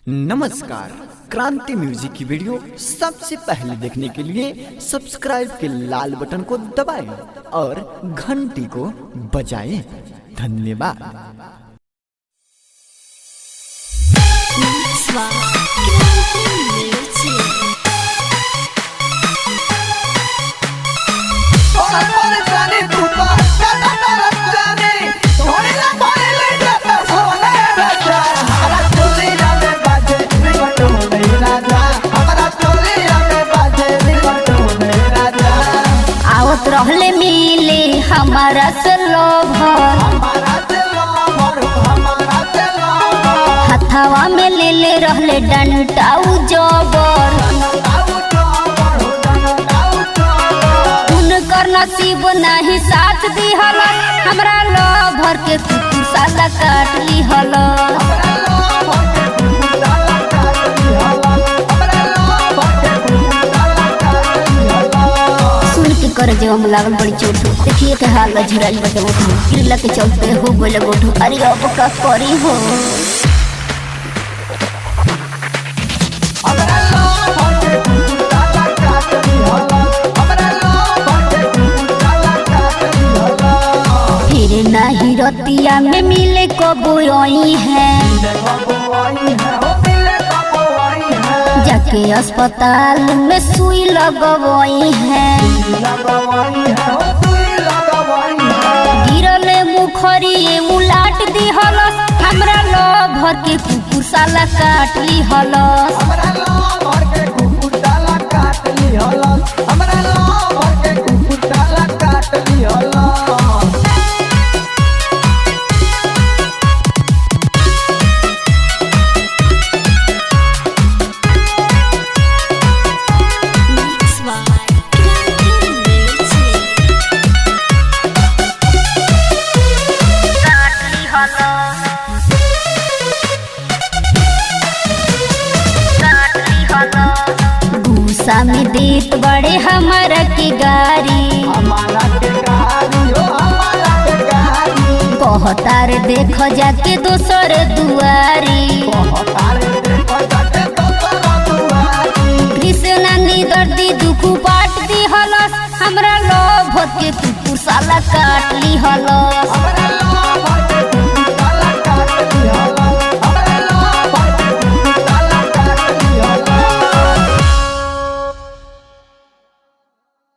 नमस्कार। क्रांति म्यूजिक की वीडियो सबसे पहले देखने के लिए सब्सक्राइब के लाल बटन को दबाएं और घंटी को बजाएं। धन्यवाद। रहले मिले हमारा से लोभर हथवा में ले ले रहले डंटाऊ जबर उनकर नसीब नहीं साथ दिहल हमरा लोभर के कुकुर साला काट लिहल कर जो हम लागल बड़ी चोट देखिए के हाल झुराई बटे उठो गिरला के चलते हो बोले गोठो अरे अब का करी हो फिर नहीं रतिया में मिले कबो आई है जाके अस्पताल में सुई लगवाई है गिरले मुखरिए उलाट दी हलस हमरा लोभर के कुकुर साला काट ली हलस गुस्सा में देत बड़े हमारा के गारी कहतार देख जाके दोसर दुआरी कृष्णा निदर्दी दुख बाट दी हलस हमरा लोभ के कुकुर साला काट ली हलस